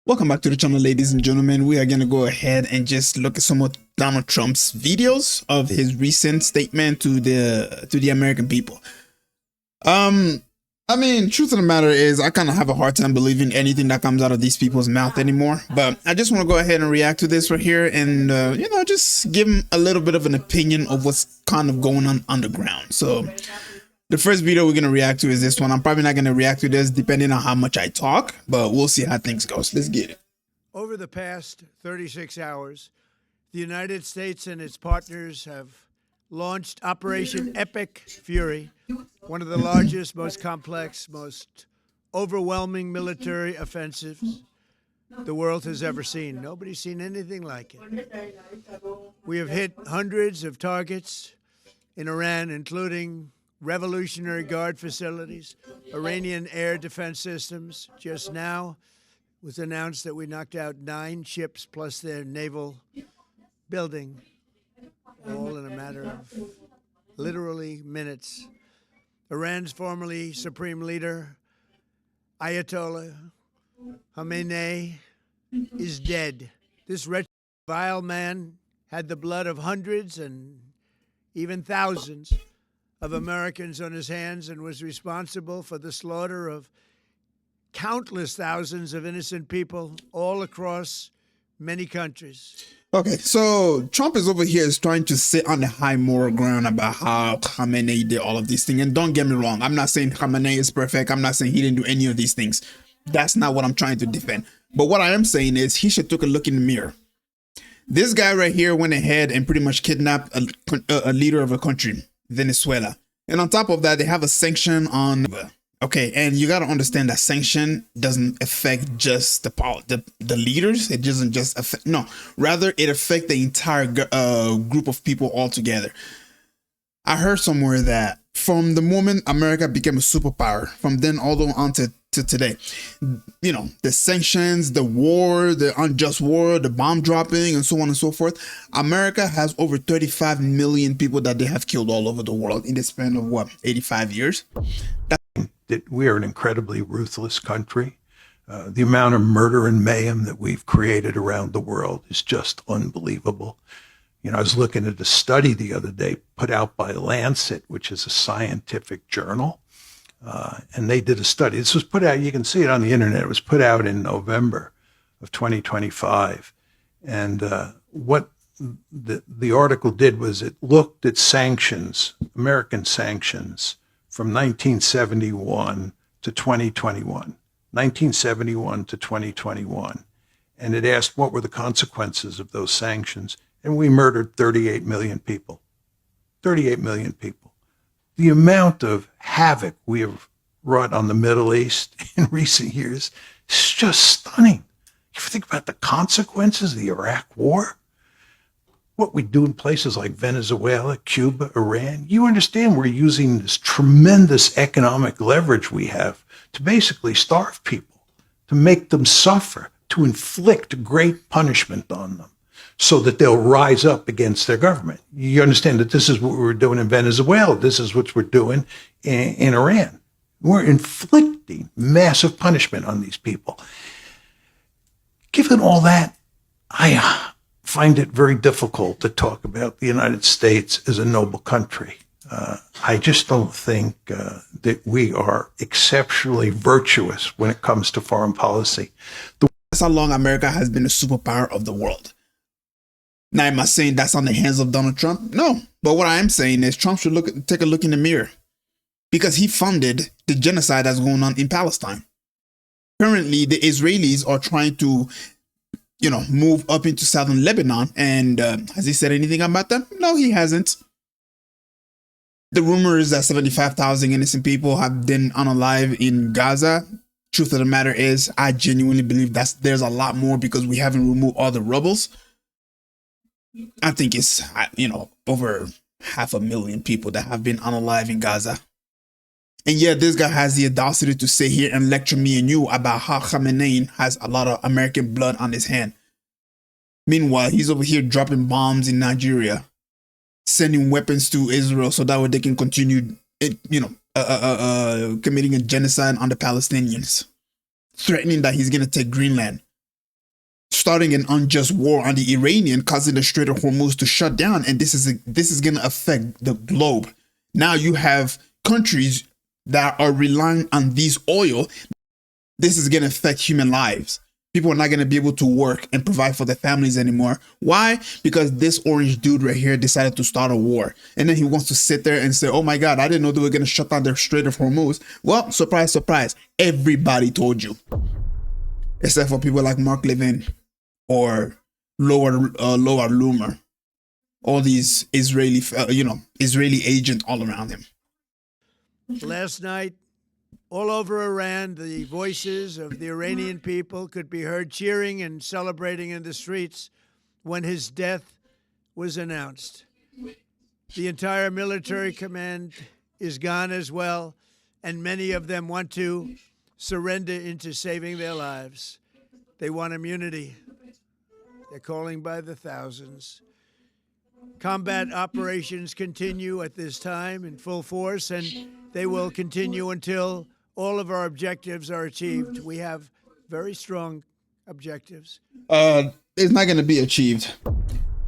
Welcome back to the channel, ladies and gentlemen. We are going to go ahead and just look at some of Donald Trump's videos of his recent statement to the American people. I mean, truth of the matter is I kind of have a hard time believing anything that comes out of these people's mouth anymore. But I just want to go ahead and react to this right here and, just give him a little bit of an opinion of what's kind of going on underground. So the first video we're going to react to is this one. I'm probably not going to react to this depending on how much I talk, but we'll see how things go. So let's get it. Over the past 36 hours, the United States and its partners have launched Operation Epic Fury, one of the largest, most complex, most overwhelming military offensives the world has ever seen. Nobody's seen anything like it. We have hit hundreds of targets in Iran, including Revolutionary Guard facilities, Iranian air defense systems. Just now it was announced that we knocked out 9 ships plus their naval building, all in a matter of literally minutes. Iran's formerly supreme leader, Ayatollah Khamenei, is dead. This wretched, vile man had the blood of hundreds and even thousands of Americans on his hands and was responsible for the slaughter of countless thousands of innocent people all across many countries. Okay, so Trump is over here is trying to sit on the high moral ground about how Khamenei did all of these things. And don't get me wrong, I'm not saying Khamenei is perfect. I'm not saying he didn't do any of these things. That's not what I'm trying to defend. But what I am saying is he should take a look in the mirror. This guy right here went ahead and pretty much kidnapped a leader of a country, Venezuela. And on top of that, they have a sanction on. Okay, and you got to understand that sanction doesn't affect just the leaders. It doesn't just affect, no, rather it affects the entire group of people altogether. I heard somewhere that from the moment America became a superpower, from then all the way on to today, you know, the sanctions, the war, the unjust war, the bomb dropping, and so on and so forth, America has over 35 million people that they have killed all over the world in the span of what, 85 years? We are an incredibly ruthless country. The amount of murder and mayhem that we've created around the world is just unbelievable. You know, I was looking at a study the other day put out by Lancet, which is a scientific journal. And they did a study. This was put out, you can see it on the internet. It was put out in November of 2025. And what the article did was it looked at sanctions, American sanctions, from 1971 to 2021, 1971 to 2021. And it asked what were the consequences of those sanctions. And we murdered 38 million people. 38 million people. The amount of havoc we have wrought on the Middle East in recent years is just stunning. If you think about the consequences of the Iraq War, what we do in places like Venezuela, Cuba, Iran, you understand we're using this tremendous economic leverage we have to basically starve people, to make them suffer, to inflict great punishment on them so that they'll rise up against their government. You understand that this is what we're doing in Venezuela. This is what we're doing in Iran. We're inflicting massive punishment on these people. Given all that, I find it very difficult to talk about the United States as a noble country. I just don't think that we are exceptionally virtuous when it comes to foreign policy. That's how long America has been a superpower of the world. Now, am I saying that's on the hands of Donald Trump? No. But what I am saying is Trump should take a look in the mirror because he funded the genocide that's going on in Palestine. Currently, the Israelis are trying to, move up into southern Lebanon. And has he said anything about that? No, he hasn't. The rumor is that 75,000 innocent people have been unalive in Gaza. Truth of the matter is, I genuinely believe there's a lot more because we haven't removed all the rebels. I think it's, over 500,000 people that have been unalive in Gaza. And yet this guy has the audacity to sit here and lecture me and you about how Khamenei has a lot of American blood on his hand. Meanwhile, he's over here dropping bombs in Nigeria, sending weapons to Israel so that way they can continue, committing a genocide on the Palestinians, threatening that he's going to take Greenland. starting an unjust war on the Iranian, causing the Strait of Hormuz to shut down, and this is going to affect the globe. Now you have countries that are relying on these oil. This is going to affect human lives. People are not going to be able to work and provide for their families anymore. Why? Because this orange dude right here decided to start a war. And then he wants to sit there and say, oh my God, I didn't know they were going to shut down the Strait of Hormuz. Well, surprise, surprise. Everybody told you. Except for people like Mark Levin or Lower Loomer. All these Israeli agents all around him. Last night, all over Iran, the voices of the Iranian people could be heard cheering and celebrating in the streets when his death was announced. The entire military command is gone as well, and many of them want to surrender into saving their lives. They want immunity. They're calling by the thousands. Combat operations continue at this time in full force, and they will continue until all of our objectives are achieved. We have very strong objectives. It's not going to be achieved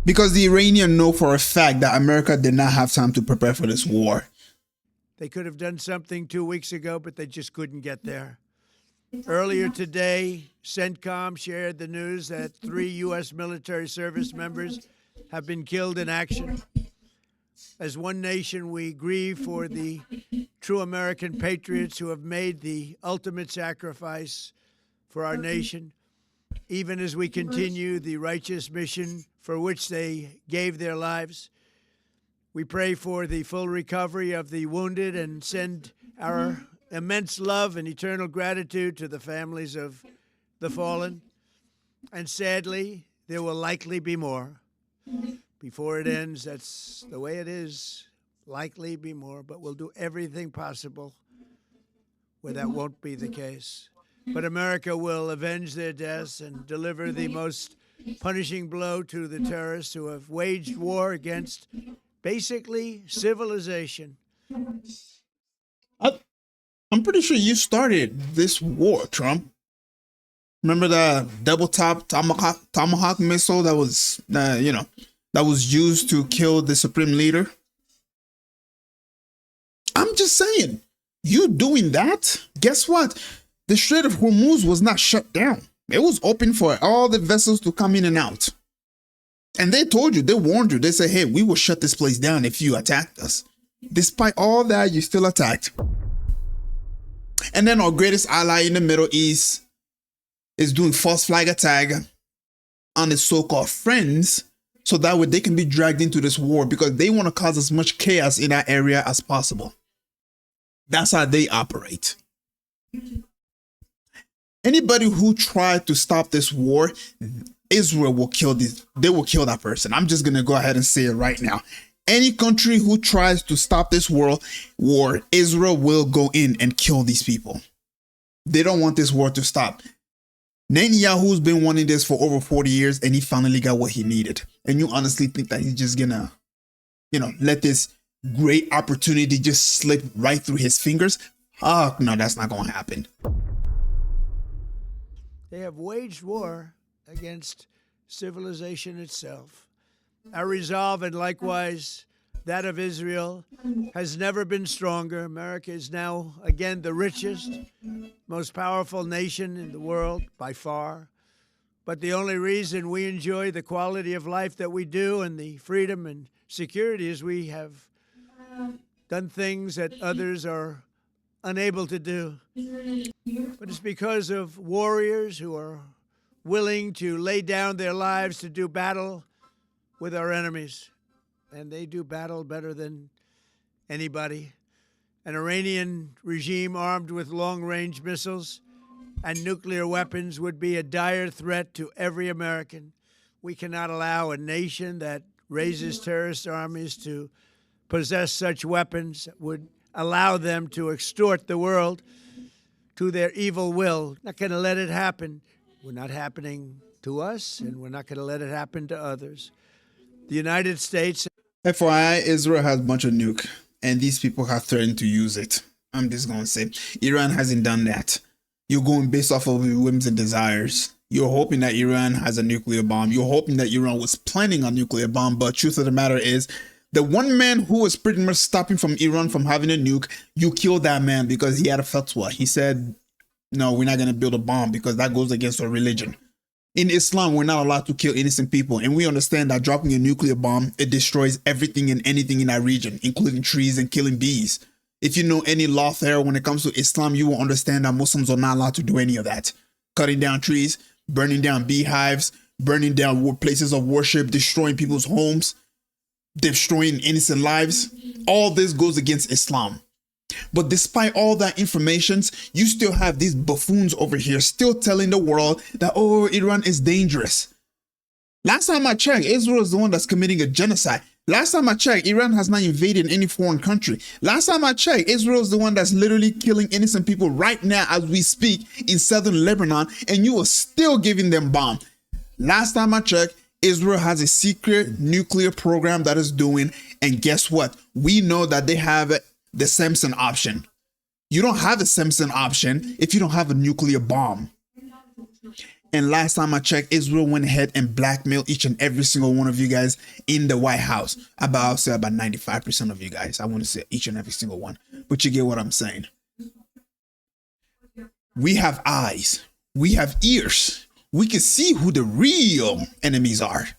because the Iranians know for a fact that America did not have time to prepare for this war. They could have done something 2 weeks ago, but they just couldn't get there. Earlier today, CENTCOM shared the news that 3 U.S. military service members have been killed in action. As one nation, we grieve for the true American patriots who have made the ultimate sacrifice for our nation, even as we continue the righteous mission for which they gave their lives. We pray for the full recovery of the wounded and send our immense love and eternal gratitude to the families of the fallen. And sadly, there will likely be more. Before it ends, that's the way it is. Likely be more, but we'll do everything possible where that won't be the case. But America will avenge their deaths and deliver the most punishing blow to the terrorists who have waged war against basically civilization. I'm pretty sure you started this war, Trump. Remember the double top tomahawk missile that was, that was used to kill the supreme leader? I'm just saying, you doing that, guess what? The Strait of Hormuz was not shut down. It was open for all the vessels to come in and out. And they told you, they warned you, they said, hey, we will shut this place down if you attacked us. Despite all that, you still attacked. And then our greatest ally in the Middle East is doing false flag attack on its so-called friends, so that way they can be dragged into this war because they want to cause as much chaos in that area as possible. That's how they operate. Anybody who tried to stop this war, Israel will kill this. They will kill that person. I'm just going to go ahead and say it right now. Any country who tries to stop this war, Israel will go in and kill these people. They don't want this war to stop. Netanyahu's been wanting this for over 40 years and he finally got what he needed. And you honestly think that he's just gonna, let this great opportunity just slip right through his fingers? Oh, no, that's not gonna happen. They have waged war against civilization itself. Our resolve, and likewise that of Israel, has never been stronger. America is now, again, the richest, most powerful nation in the world by far. But the only reason we enjoy the quality of life that we do and the freedom and security is we have done things that others are unable to do. But it's because of warriors who are willing to lay down their lives to do battle with our enemies. And they do battle better than anybody. An Iranian regime armed with long-range missiles and nuclear weapons would be a dire threat to every American. We cannot allow a nation that raises terrorist armies to possess such weapons that would allow them to extort the world to their evil will. Not going to let it happen. We're not happening to us, and we're not going to let it happen to others. The United States... FYI, Israel has a bunch of nuke, and these people have threatened to use it. I'm just going to say, Iran hasn't done that. You're going based off of your whims and desires. You're hoping that Iran has a nuclear bomb. You're hoping that Iran was planning a nuclear bomb. But truth of the matter is, the one man who was pretty much stopping from Iran from having a nuke, you killed that man because he had a fatwa. He said, no, we're not going to build a bomb because that goes against our religion. In Islam, we're not allowed to kill innocent people. And we understand that dropping a nuclear bomb, it destroys everything and anything in that region, including trees and killing bees. If you know any law there when it comes to Islam, you will understand that Muslims are not allowed to do any of that. Cutting down trees, burning down beehives, burning down places of worship, destroying people's homes, destroying innocent lives. All this goes against Islam. But despite all that information, you still have these buffoons over here still telling the world that, oh, Iran is dangerous. Last time I checked, Israel is the one that's committing a genocide. Last time I checked, Iran has not invaded any foreign country. Last time I checked, Israel is the one that's literally killing innocent people right now as we speak in southern Lebanon, and you are still giving them bomb. Last time I checked, Israel has a secret nuclear program that is doing, and guess what? We know that they have the Samson option. You don't have a Samson option if you don't have a nuclear bomb. And last time I checked, Israel went ahead and blackmailed each and every single one of you guys in the White House. I'll say about 95% of you guys. I want to say each and every single one. But you get what I'm saying. We have eyes. We have ears. We can see who the real enemies are.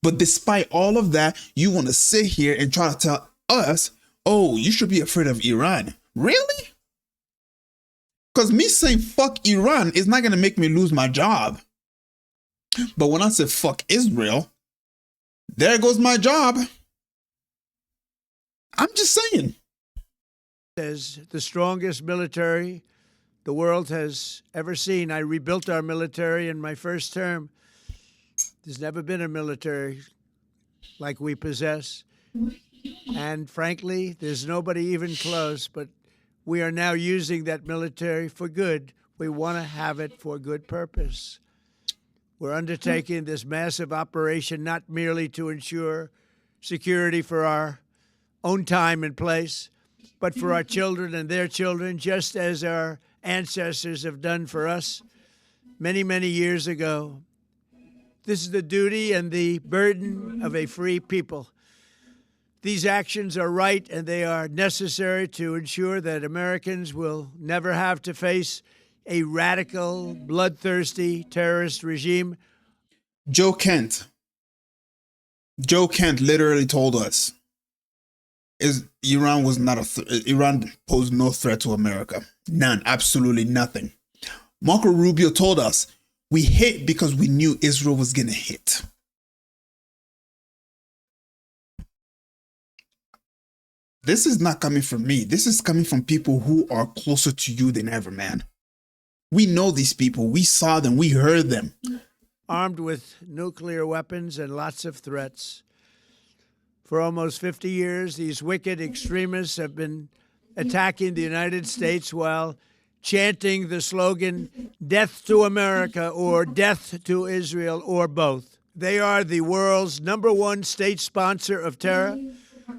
But despite all of that, you want to sit here and try to tell us, oh, you should be afraid of Iran. Really? Because me saying fuck Iran is not going to make me lose my job. But when I say fuck Israel, there goes my job. I'm just saying. As the strongest military the world has ever seen. I rebuilt our military in my first term. There's never been a military like we possess. And frankly, there's nobody even close, but we are now using that military for good. We want to have it for good purpose. We're undertaking this massive operation not merely to ensure security for our own time and place, but for our children and their children, just as our ancestors have done for us many, many years ago. This is the duty and the burden of a free people. These actions are right and they are necessary to ensure that Americans will never have to face a radical, bloodthirsty terrorist regime. Joe Kent literally told us Iran was not Iran posed no threat to America. None, absolutely nothing. Marco Rubio told us we hit because we knew Israel was going to hit. This is not coming from me. This is coming from people who are closer to you than ever, man. We know these people. We saw them. We heard them. Armed with nuclear weapons and lots of threats. For almost 50 years, these wicked extremists have been attacking the United States while chanting the slogan, "Death to America" or "Death to Israel" or both. They are the world's #1 state sponsor of terror.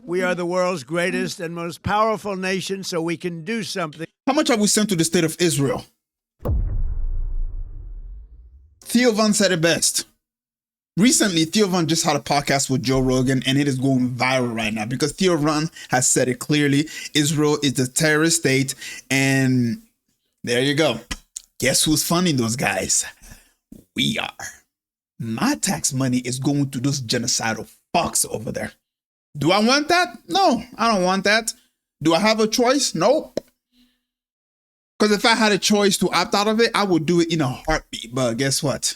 We are the world's greatest and most powerful nation, so we can do something. How much have we sent to the state of Israel? Theo Von said it best. Recently, Theo Von just had a podcast with Joe Rogan, and it is going viral right now because Theo Von has said it clearly. Israel is a terrorist state, and there you go. Guess who's funding those guys? We are. My tax money is going to those genocidal fucks over there. Do I want that? No, I don't want that. Do I have a choice? Nope. Because if I had a choice to opt out of it, I would do it in a heartbeat. But guess what?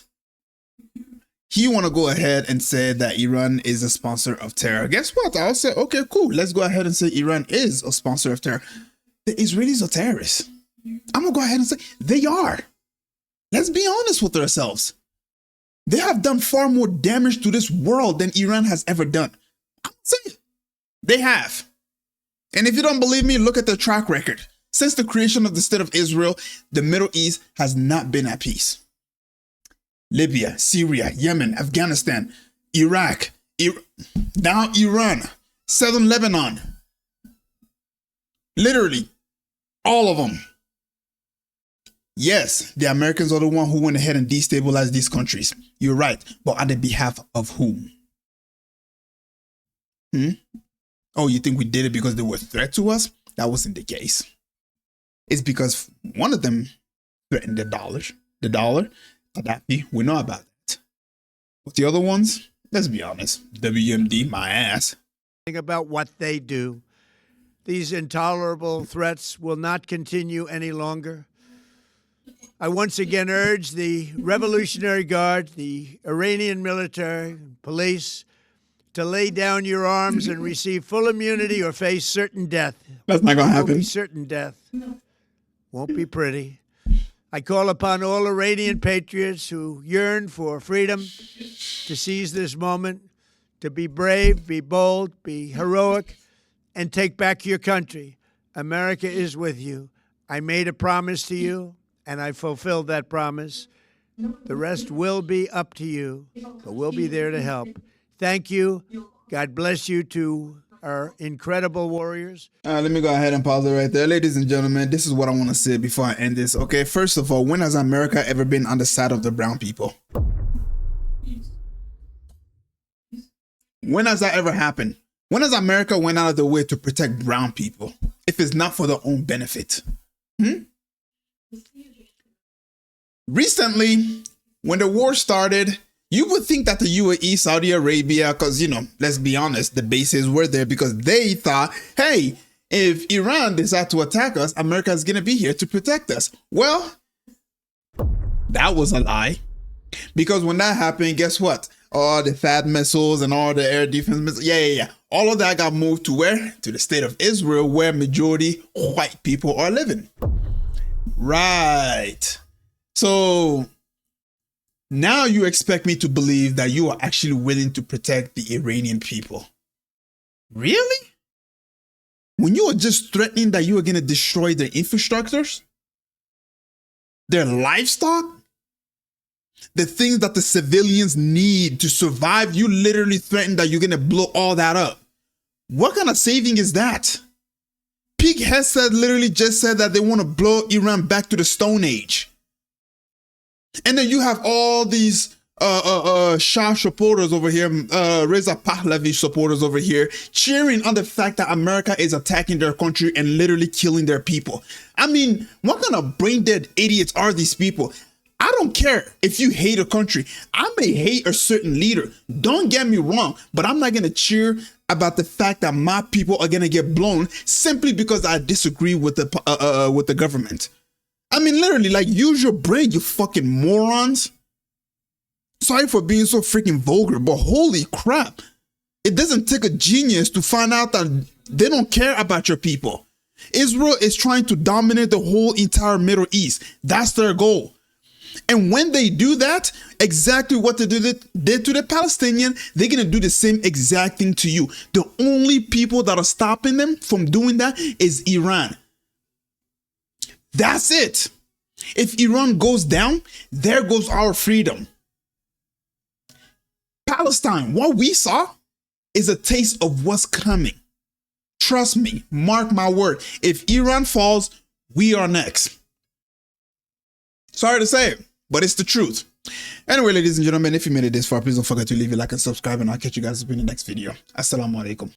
He want to go ahead and say that Iran is a sponsor of terror. Guess what? I'll say, okay, cool. Let's go ahead and say Iran is a sponsor of terror. The Israelis are terrorists. I'm going to go ahead and say they are. Let's be honest with ourselves. They have done far more damage to this world than Iran has ever done. I'm saying they have. And if you don't believe me, look at their track record. Since the creation of the state of Israel, the Middle East has not been at peace. Libya, Syria, Yemen, Afghanistan, Iraq, now Iran, southern Lebanon. Literally, all of them. Yes, the Americans are the one who went ahead and destabilized these countries. You're right. But on the behalf of whom? Oh, you think we did it because they were a threat to us? That wasn't the case. It's because one of them threatened the dollar. The dollar, Gaddafi, we know about that. But the other ones, let's be honest, WMD, my ass. About what they do. These intolerable threats will not continue any longer. I once again urge the Revolutionary Guard, the Iranian military, police, to lay down your arms and receive full immunity or face certain death. That's not going to Won't happen. be certain death. Won't be pretty. I call upon all Iranian patriots who yearn for freedom to seize this moment, to be brave, be bold, be heroic, and take back your country. America is with you. I made a promise to you, and I fulfilled that promise. The rest will be up to you, but we'll be there to help. Thank you. God bless you to our incredible warriors. Let me go ahead and pause it right there. Ladies and gentlemen, this is what I want to say before I end this. Okay, first of all, when has America ever been on the side of the brown people? When has that ever happened? When has America went out of the way to protect brown people if it's not for their own benefit? Recently, when the war started, you would think that the UAE, Saudi Arabia, because, let's be honest, the bases were there because they thought, hey, if Iran decides to attack us, America is going to be here to protect us. Well, that was a lie. Because when that happened, guess what? All the THAAD missiles and all the air defense missiles, all of that got moved to where? To the state of Israel, where majority white people are living. Right. So now you expect me to believe that you are actually willing to protect the Iranian people. Really? When you are just threatening that you are going to destroy their infrastructures, their livestock, the things that the civilians need to survive, you literally threaten that you're going to blow all that up. What kind of saving is that? Pete Hegseth literally just said that they want to blow Iran back to the Stone Age. And then you have all these Shah supporters over here, Reza Pahlavi supporters over here, cheering on the fact that America is attacking their country and literally killing their people. I mean, what kind of brain dead idiots are these people? I don't care if you hate a country. I may hate a certain leader. Don't get me wrong, but I'm not going to cheer about the fact that my people are going to get blown simply because I disagree with the government. I mean, literally, like, use your brain, you fucking morons. Sorry for being so freaking vulgar, but holy crap. It doesn't take a genius to find out that they don't care about your people. Israel is trying to dominate the whole entire Middle East. That's their goal. And when they do that, exactly what they did to the Palestinian, they're going to do the same exact thing to you. The only people that are stopping them from doing that is Iran. That's it. If Iran goes down, there goes our freedom. Palestine, what we saw is a taste of what's coming. Trust me, mark my word. If Iran falls, we are next. Sorry to say it, but it's the truth. Anyway, ladies and gentlemen, if you made it this far, please don't forget to leave a like and subscribe, and I'll catch you guys in the next video. Assalamu alaikum.